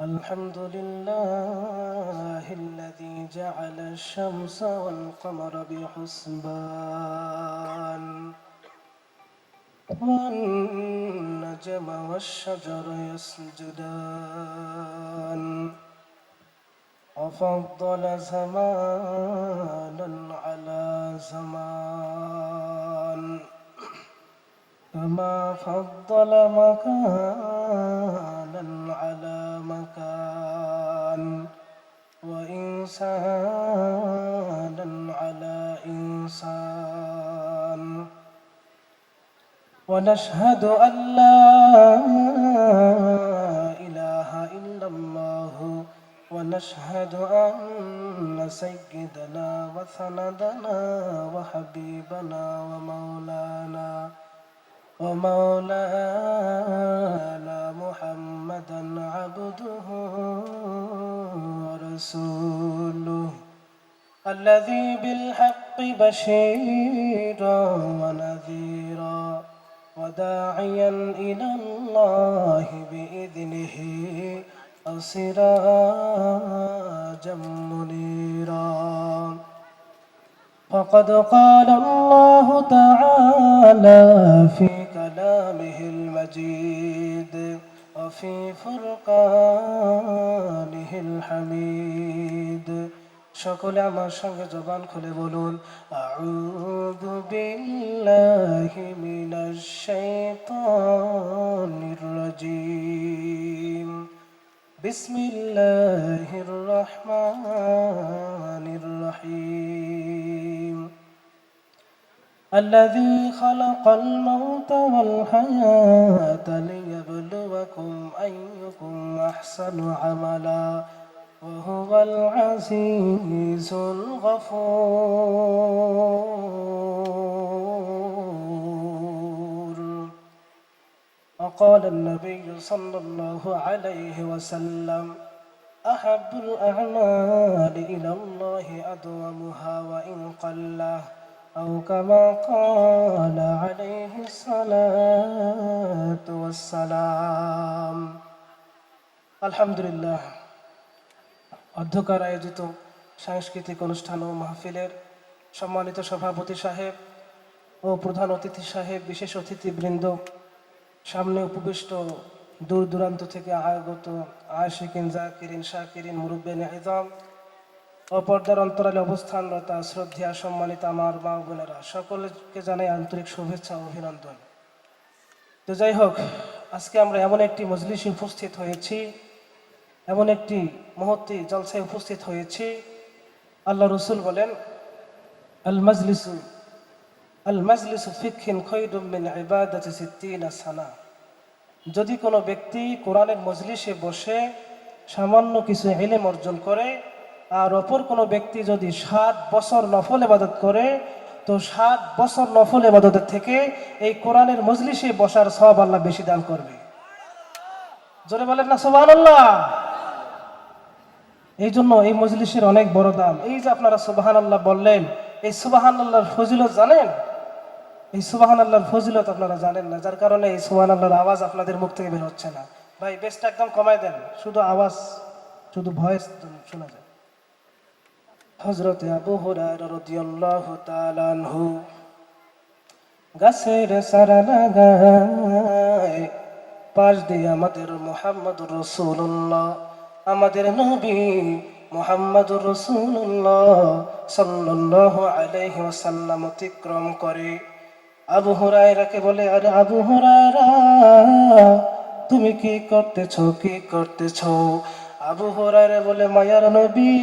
الحمد لله الذي جعل الشمس والقمر بحسبان والنجم والشجر يسجدان وفضل زمانا على زمان كما فضل مكانا على مكان وإنسانا على إنسان ونشهد أن لا إله إلا الله ونشهد أن سيدنا وسندنا وحبيبنا ومولانا محمدا عبده ورسوله الذي بالحق بشيرا ونذيرا وداعيا إلى الله بإذنه وسراجا منيرا فقد قال الله تعالى في كلامه المجيد وفي فرقانه الحميد সকলে আমার সঙ্গে জবান খুলে বলুন আউযু বিল্লাহি মিনাশ শাইতানির রাজীম বিসমিল্লাহির রহমানির রহিম الذي خلق الموت والحياة ليبلوكم أيكم أحسن عملا وهو العزيز الغفور وقال النبي صلى الله عليه وسلم أحب الأعمال إلى الله أدومها وإن قل أو كما قال عليه الصلاة والسلام الحمد لله অধ্যক্ষর আয়োজিত সাংস্কৃতিক অনুষ্ঠান ও মাহফিলের সম্মানিত সভাপতি সাহেব ও প্রধান অতিথি সাহেব, বিশেষ অতিথিবৃন্দ, সামনে উপবিষ্ট দূর দূরান্ত থেকে আগত আশিকিন, জাকিরিন, শাকিরিন, মুরব্বিয়ান ইযম ও পর্দার অন্তরালে অবস্থানরত শ্রদ্ধেয় সম্মানিত আমার মা বোনেরা, সকলকে জানাই আন্তরিক শুভেচ্ছা ও অভিনন্দন। তো যাই হোক, আজকে আমরা এমন একটি মজলিসে উপস্থিত হয়েছি, এমন একটি মহতি জলসায় উপস্থিত হয়েছি। আল্লাহ রসুল বলেন, আল মাজলিসু ফিকহিন খায়রুম মিন ইবাদাতি 60 সানা। যদি কোনো ব্যক্তি কোরআনের মজলিসে বসে সামান্য কিছু ইলম অর্জন করে, আর অপর কোনো ব্যক্তি যদি 7 বছর নফল ইবাদত করে, তো 7 বছর নফল ইবাদতের থেকে এই কোরআনের মজলিসে বসার সওয়াব আল্লাহ বেশি দান করবে। জোরে বলেন না সুবহানাল্লাহ। এই জন্য এই মজলিসের অনেক বড় দাম। এই যে আপনারা সুবহানাল্লাহ বললেন, এই সুবহানাল্লাহর ফজিলত জানেন? এই সুবহানাল্লাহর ফজিলত আপনারা জানেন না, যার কারণে এই সুবহানাল্লাহর আওয়াজ আপনাদের মুখ থেকে বের হচ্ছে না। ভাই বেসটা একদম কমায় দেন, শুধু আওয়াজ, শুধু ভয়েস শোনা যায়। হযরত আবু হুরায়রা রাদিয়াল্লাহু তাআলা আনহু গাছের চারা লাগায়, পাশ দিয়ে আমাদের মুহাম্মদুর রাসূলুল্লাহ, আমাদের নবী মুহাম্মদুর রাসূলুল্লাহ সাল্লাল্লাহু আলাইহি ওয়াসাল্লাম অতিক্রম করে। আবু হুরায়রাকে বলে, আরে আবু হুরায়রা, তুমি কি করতেছো? আবু হুরায়রা বলে, মায়ার নবী,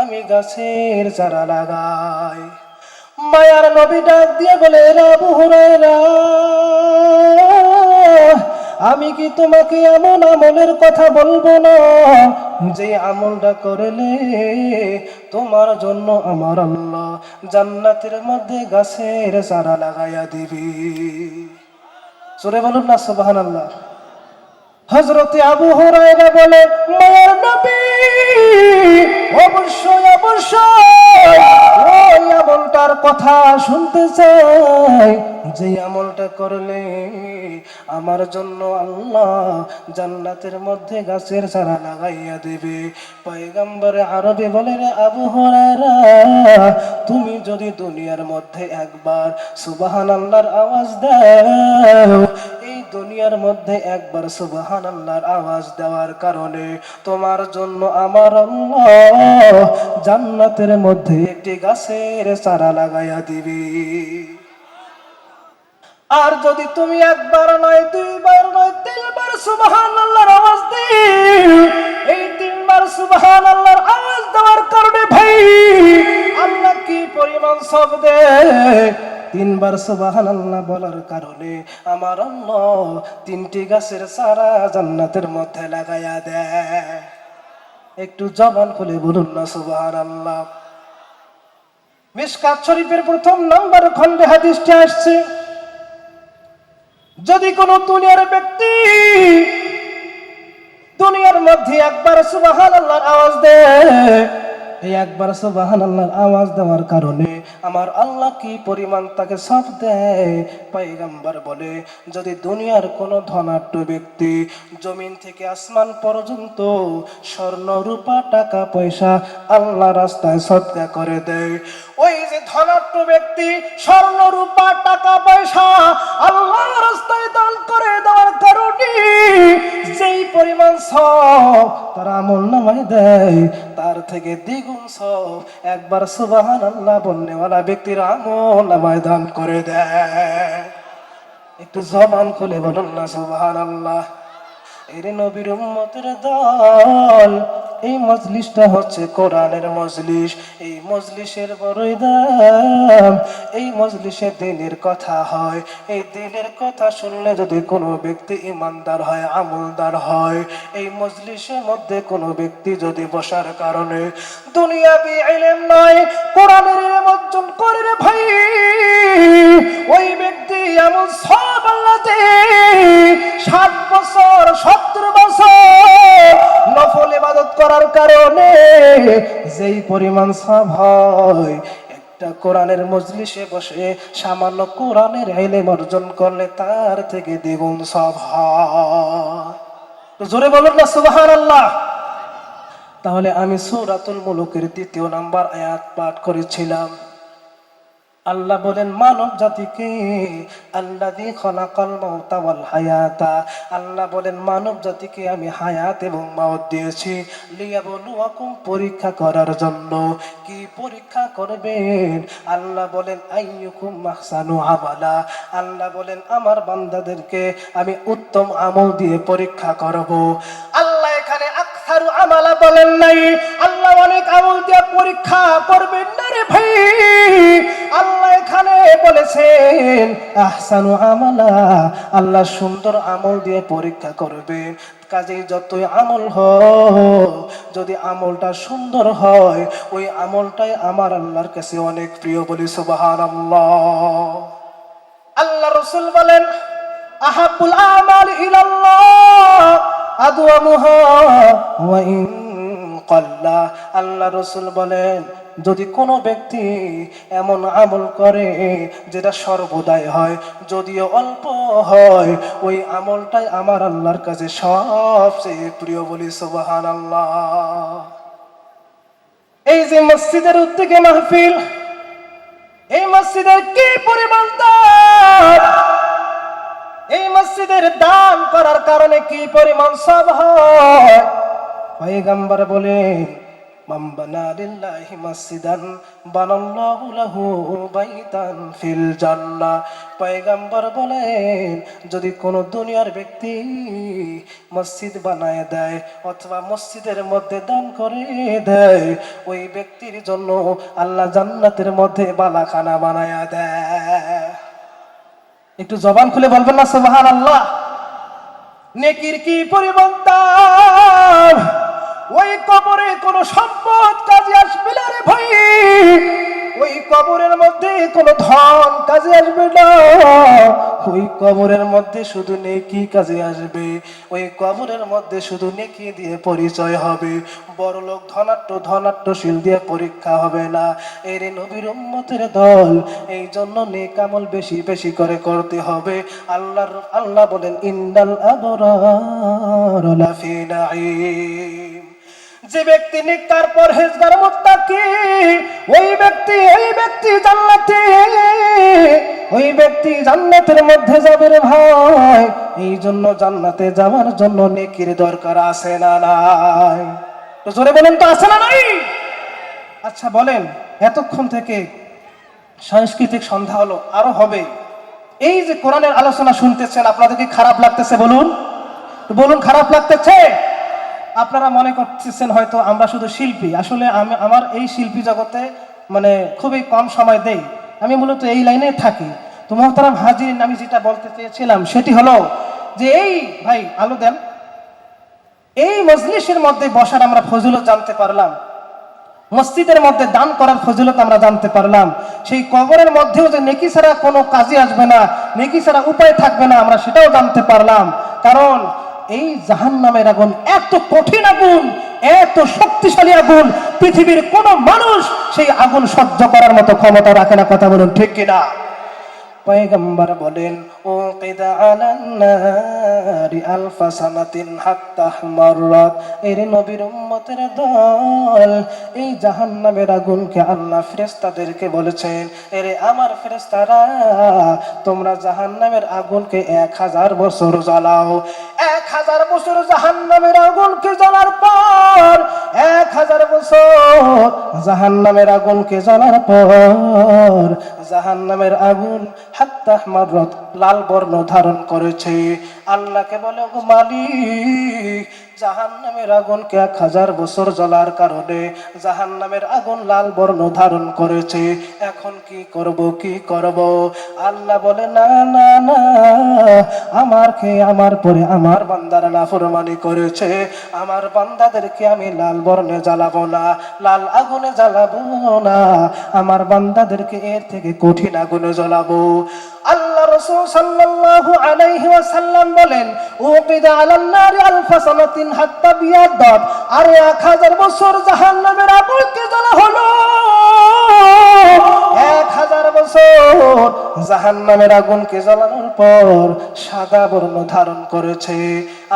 আমি গাছের চারা লাগাই। মায়ার নবী ডাক দিয়ে বলে, আবু হুরায়রা, আমি কি তোমাকে এমন আমলের কথা বলবো না যে আমলটা করলে তোমার জন্য আমার আল্লাহ জান্নাতের মধ্যে গাছের চারা লাগাইয়া দিবি? জোরে বলুন না সুবহানাল্লাহ। হযরত আবু হুরায়রা বলে, মায়ার নবী, অবশ্যই ওই আমলটার কথা শুনতে চাই, যে আমলটা করলে আমার জন্য আল্লাহ জান্নাতের মধ্যে গাছের চারা লাগাইয়া দেবে। পয়গম্বরে আরবি বলেন, আবু হুরায়রা, তুমি যদি দুনিয়ার মধ্যে একবার সুবহানাল্লাহর আওয়াজ দাও, এই দুনিয়ার মধ্যে একবার সুবহানাল্লাহর আওয়াজ দেওয়ার কারণে তোমার জন্য আমার আল্লাহ জান্নাতের মধ্যে একটি গাছের চারা লাগাইয়া দিবি। আর যদি তুমি একবার নয়, দুইবার নয়, তিনবার সুবহানাল্লাহর আওয়াজ দিও, এই তিনবার সুবহানাল্লাহর আওয়াজ দেওয়ার কারণে ভাই আল্লাহ কি পরিমাণ সওয়াব দেয়। তিনবার সুবহানাল্লাহ বলার কারণে আমার আল্লাহ তিনটি গাছের চারা জান্নাতের মধ্যে লাগাইয়া দেয়। একটু জবান খুলে বলুন না সুবহানাল্লাহ। মিশকাত শরীফের প্রথম নম্বর খণ্ডে হাদিসটি আসছে, যদি কোন দুনিয়ার ব্যক্তি দুনিয়ার মধ্যে একবার সুবহানাল্লাহর আওয়াজ দেয়, এই একবার সুবহানাল্লাহর আওয়াজ দেওয়ার কারণে আমার আল্লাহ কি পরিমাণ তাকে সওয়াব দেয়। পয়গম্বর বলে, যদি দুনিয়ার কোন ধনাঢ্য ব্যক্তি জমিন থেকে আসমান পর্যন্ত স্বর্ণ রূপা টাকা পয়সা আল্লাহ রাস্তায় সদকা করে দেয়, ওই যে ধনাঢ্য ব্যক্তি স্বর্ণ রূপা টাকা পয়সা আল্লাহ রাস্তায় দান করে দেওয়ার কারণে যেই পরিমাণ সওয়াব তার আমলনামায় দেয়, তার থেকে দ্বিগুণ সওয়াব একবার সুবহানাল্লাহ বলনেওয়ালা ব্যক্তির আমলনামায় দান করে দেয়। একটু জবান খুলে বলুন না সুবহানাল্লাহ। এর নবীর উম্মতের দল, এই মজলিসটা হচ্ছে কোরআনের মজলিস, এই মজলিসের বড়ই দাম। এই মজলিসে দ্বীনের কথা হয়, এই দ্বীনের কথা শুনলে যদি কোনো ব্যক্তি ইমানদার হয়, আমলদার হয়, এই মজলিসের মধ্যে কোনো ব্যক্তি যদি বসার কারণে দুনিয়াবি ইলম নয় কোরআনের ইলম অর্জন করে রে ভাই, ওই ব্যক্তি এমন সওয়াব আল্লাহ দেয় 60 বছর 70 বছর নফল ইবাদত করার কারণে যেই পরিমাণ সওয়াব হয়, একটা কোরআনের মজলিসে বসে সামান্য কোরআনের ইলম অর্জন করলে তার থেকে দ্বিগুণ সওয়াব হয়। তো জোরে বলুন না সুবহানাল্লাহ। তাহলে আমি সূরাতুল মুলুকের 2 নম্বর আয়াত পাঠ করেছিলাম। আল্লাহ বলেন মানব জাতিকে, আল্লাযী খালাকাল মাউতা ওয়াল হায়াতা, আল্লাহ বলেন মানব জাতিকে আমি হায়াত এবং মাউত দিয়েছি লিয়াবলুয়াকুম, পরীক্ষা করার জন্য। কি পরীক্ষা করবেন? আল্লাহ বলেন আইয়ুকুম আহসানু আমালা, আল্লাহ বলেন আমার বান্দাদেরকে আমি উত্তম আমল দিয়ে পরীক্ষা করব। আল্লাহ এখানে আকসারু আমালা বলেন নাই, আল্লাহ অনেক আমল দিয়ে পরীক্ষা করবেন না রে ভাই। আল্লাহ এখানে বলেছেন আহসানু আমালা, আল্লাহ সুন্দর আমল দিয়ে পরীক্ষা করবেন। কাজেই যতই আমল হয়, যদি আমলটা সুন্দর হয়, ওই আমলটাই আমার আল্লাহর কাছে অনেক প্রিয়। বলি সুবহানাল্লাহ। আল্লাহ রাসূল বলেন আহাব্বুল আমাল ইলাল্লাহ আদওয়ামুহা ওয়া ইন কাল্লা, আল্লাহ রাসূল বলেন যদি কোনো ব্যক্তি এমন আমল করে যেটা সর্বদাই হয়, যদিও অল্প হয়, ওই আমলটাই আমার আল্লাহর কাছে সবচেয়ে প্রিয়। বলি সুবহানাল্লাহ। এই যে মসজিদের উদ্যোগে মাহফিল, এই মসজিদের কি পরিমাণ দান, এই মসজিদের দান করার কারণে কি পরিমাণ সওয়াব হয়। পয়গম্বর বলেন মান বানা লিল্লাহি মসজিদান বানাল্লাহু লাহু বাইতান ফিল জান্নাহ। পয়গম্বর বলেন যদি কোনো দুনিয়ার ব্যক্তি মসজিদ বানায় দেয় অথবা মসজিদের মধ্যে দান করে দেয়, ওই ব্যক্তির জন্য আল্লাহ জান্নাতের মধ্যে বালাখানা বানায়া দেয়। একটু জবান খুলে বলবেন না সুবহানাল্লাহ। নেকির কি পরিমাণ দাম। ওই কবরে কোনো সম্পদ কাজে আসবে না রে ভাই, ওই কবরের মধ্যে কোনো ধন কাজে আসবে না। ওই কবরের মধ্যে শুধু নেকি কাজে আসবে, ওই কবরের মধ্যে শুধু নেকি দিয়ে পরিচয় হবে, বড়লোক ধনাট্যশীল দিয়ে পরীক্ষা হবে না। এর নবীর উম্মতের দল, এই জন্য নেক আমল বেশি বেশি করে করতে হবে। আল্লাহ বলেন ইন্নাল আবরার লাফি নাঈম। যে ব্যক্তি নেককার পরহেজগার মুত্তাকি, ওই ব্যক্তি জান্নাতে, ওই ব্যক্তি জান্নাতের মধ্যে যাবে রে ভাই। এই জন্য জান্নাতে যাওয়ার জন্য নেকির দরকার আছে না নাই? তো জোরে বলেন তো, আছে না নাই? আচ্ছা বলেন, এতক্ষণ থেকে সাংস্কৃতিক সন্ধ্যা হলো, আরো হবে। এই যে কোরআনের আলোচনা শুনতেছেন, আপনাদের কি খারাপ লাগতেছে? বলুন বলুন, খারাপ লাগতেছে? আপনারা মনে করতেছেন হয়তো আমরা শুধু শিল্পী। আসলে আমার এই শিল্পী জগতে মানে খুবই কম সময় দেই, আমি মূলত এই লাইনে থাকি। তো মোহতারাম হাজিরিন, আমি যেটা বলতে চেয়েছিলাম সেটি হলো যে এই ভাই আলো দেন, এই মজলিসের মধ্যে বসার আমরা ফজিলত জানতে পারলাম, মসজিদের মধ্যে দান করার ফজিলত আমরা জানতে পারলাম, সেই কবরের মধ্যেও যে নেকি ছাড়া কোনো কাজে আসবে না, নেকি ছাড়া উপায় থাকবে না, আমরা সেটাও জানতে পারলাম। কারণ এই জাহান্নামের আগুন এত কঠিন আগুন, এত শক্তিশালী আগুন, পৃথিবীর কোন মানুষ সেই আগুন সহ্য করার মতো ক্ষমতা রাখে না। কথা বলুন ঠিক কিনা? পয়গম্বর বলেন ও কিদা আলান নারি আলফা সানাতিন হাত্তা মাররাত। এর নবীর উম্মতের দল, এই জাহান্নামের আগুনকে আল্লাহ ফেরেশতাদেরকে বলেছেন, এরে আমার ফেরেশতারা, তোমরা জাহান্নামের আগুনকে 1000 বছর জ্বালাও। 1000 বছর জাহান্নামের আগুনকে জ্বালার পর, 1000 বছর জাহান্নামের আগুনকে জ্বালার পর জাহান্নামের আগুন হাত্তা মাররাত, লাল বর্ণ ধারণ করেছে। আল্লাহকে বলে, গো মালিক, জাহান্নামের আগুনকে 1000 বছর জ্বলার কারণে জাহান্নামের আগুন লাল বর্ণ ধারণ করেছে, এখন কি করব কি করব? আল্লাহ বলে, না না না, আমার পরে আমার বান্দারা নাফরমানি করেছে, আমার বান্দাদেরকে আমি লাল বর্ণে জ্বালাবো না, লাল আগুনে জ্বালাবো না, আমার বান্দাদেরকে এর থেকে কঠিন আগুনে জ্বালাবো। আল্লাহ রাসূল সাল্লাল্লাহু আলাইহি ওয়াসাল্লাম বলেন, উকিদা আলান নারি আলফা সানাতিন হাত্তা বিয়াদাত, আর 1000 বছর জাহান্নামের আগুনকে জ্বালা হলো। 1000 বছর জাহান্নামের আগুনকে জ্বালানোর পর সাদা বর্ণ ধারণ করেছে।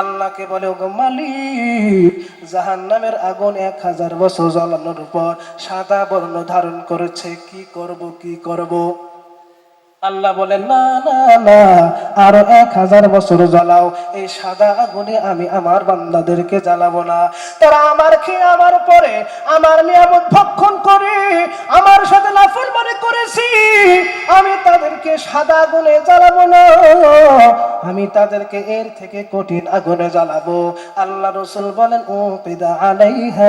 আল্লাহকে বলে, ওগো মালিক, জাহান্নামের আগুন 1000 বছর জ্বালানোর পর সাদা বর্ণ ধারণ করেছে, কি করব কি করব? আল্লাহ বলেন, না না না, আরো 1000 বছর জ্বালাও, এই সাদা আগুনে আমি আমার বান্দাদেরকে জ্বালাবো না। তারা আমার খেয়ে আমার পরে আমার নিয়ামত ভক্ষণ করে আমার সাথে নাফরমানি করেছি, আমি তাদেরকে সাদা আগুনে জ্বালাবো না, আমি তাদেরকে এর থেকে কঠিন আগুনে জ্বালাবো। আল্লাহ রাসূল বলেন, ও কিদা আলাইহা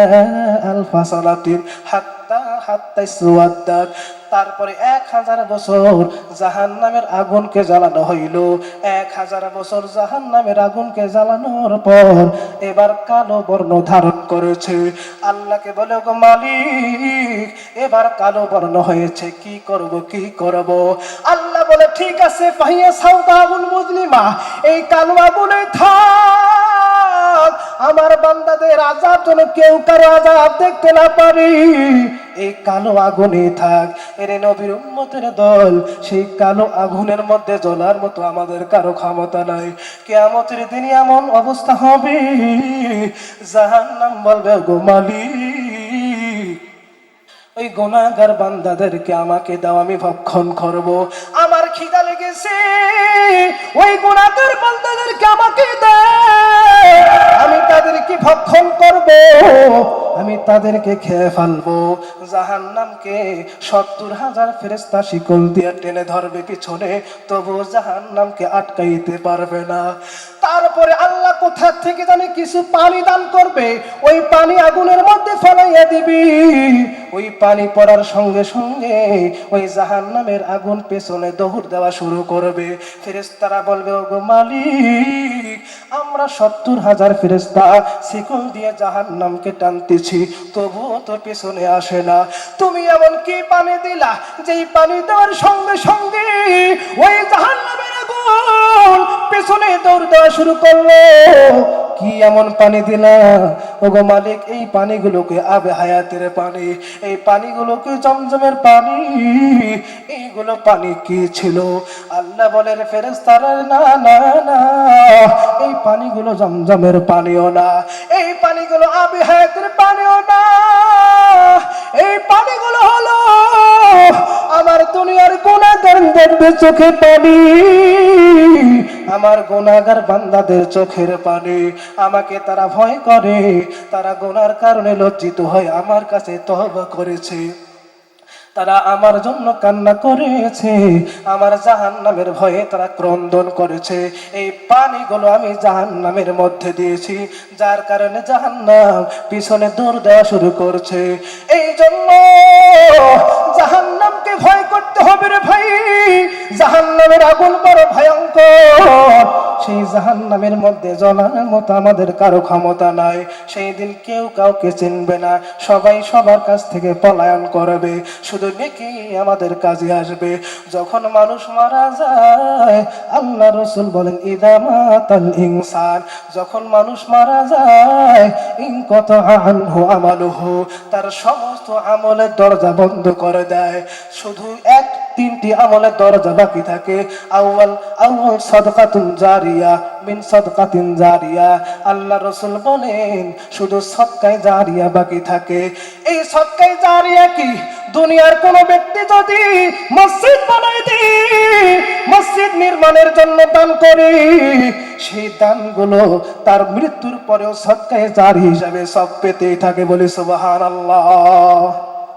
আলফা সালাতিন হাত্তা ইসওয়াদাত, তারপরে 1000 বছর জাহান্নামের আগুনকে জ্বালানো হইল। 1000 বছর জাহান্নামের আগুনকে জ্বালানোর পর এবার কালো বর্ণ ধারণ করেছে। আল্লাহকে বলে, গো মালিক, এবার কালো বর্ণ হয়েছে, কি করব কি করব? আল্লাহ বলে, ঠিক আছে, ফাহিয়া সাওদাউল মুজলিমা, এই কালো আগুনে থাক, আমার বান্দাদের আযাব যেন কেউ কারো আযাব দেখতে না পারে, এই কালো আগুনে থাক। এর নবীর উম্মতের দল, সেই কালো আগুনের মধ্যে জ্বলার মতো আমাদের কারো ক্ষমতা নাই। কিয়ামতের দিনে এমন অবস্থা হবে, জাহান্নাম বলবে, গো মালিক, ওই গুনাহগার বান্দাদেরকে আমাকে দাও, আমি ভক্ষণ করব। আমার খিদা লেগেছে, ওই গুনাহগার বান্দাদেরকে আমাকে দাও, আমি তাদেরকে ভক্ষণ করব, আমি তাদেরকে খেয়ে ফেলবো। জাহান্নামকে 70,000 ফেরেশতা শিকল দিয়ে টেনে ধরবে পিছনে, তবু জাহান্নামকে আটকাইতে পারবে না। তারপরে আল্লাহ কোথা থেকে জানে কিছু পানি দান করবে, ওই পানি আগুনের মধ্যে ফেলাইয়া দিবি। ওই পানি পড়ার সঙ্গে সঙ্গে ওই জাহান্নামের আগুন পেছনে দৌড় দেওয়া শুরু করবে। ফেরেশতারা বলবে, ওগো মালিক, আমরা 70,000 ফেরেশতা শিকল দিয়ে জাহান্নামকে টানতেছি, তবুও তো পেছনে আসে না। তুমি এমন কি পানি দিলা, যেই পানি দেওয়ার সঙ্গে সঙ্গে ওই জাহান্নামের আগুন যখন পেছনে দৌড় দেওয়া শুরু করলো, কি এমন পানি দিলা ওগো মালিক? এই পানিগুলোকে আবে হায়াতের পানি, এই পানিগুলোকে জমজমের পানি। এইগুলো পানি কি ছিল? আল্লাহ বলেন ফেরেশতারা, না না না, এই পানিগুলো জমজমের পানিও না, এই পানিগুলো আবে হায়াতের পানিও না। এই পানিগুলো হলো আমার দুনিয়ার গুনাহগারদের চোখে পানি, আমার গুনাহগার বান্দাদের চোখের পানি। আমাকে তারা ভয় করে, তারা গুনার কারণে লজ্জিত হয় আমার কাছে তওবা করেছে, তারা আমার জন্য কান্না করেছে, আমার জাহান্নামের ভয়ে তারা ক্রন্দন করেছে। এই পানিগুলো আমি জাহান্নামের মধ্যে দিয়েছি, যার কারণে জাহান্নাম পিছনে দৌড় দেওয়া শুরু করছে। এই জন্য জাহান্নামকে ভয় করতে হবে রে ভাই। জাহান্নামের আগুন বড় ভয়ঙ্কর, সেই জাহান্নামের মধ্যে জ্বলার মতো আমাদের কারো ক্ষমতা নাই। সেই দিন কেউ কাউকে চিনবে না, সবাই সবার কাছ থেকে পলায়ন করবে, শুধু নেকি আমাদের কাজে আসবে। যখন মানুষ মারা যায়, আল্লাহ রাসূল বলেন ইদা মাতাল ইনসান, যখন মানুষ মারা যায়, ইনকাতা আনহু আমালুহু, তার সমস্ত আমলের দরজা বন্ধ করে দেয়, শুধু তিনটি আমলের দরজা বাকি থাকে। আউয়াল সাদকাতুন জারিয়া মিন সাদকাতিন জারিয়া, আল্লাহ রাসূল বলেন শুধু সদকায়ে জারিয়া বাকি থাকে। এই সদকায়ে জারিয়া কি? দুনিয়ার কোন ব্যক্তি যদি মসজিদ বানায় দেয়, মসজিদ নির্মাণের জন্য দান করে, সেই দানগুলো তার মৃত্যুর পরেও সদকায়ে জারি হিসাবে সব পেতেই থাকে। বলি সুবহানাল্লাহ।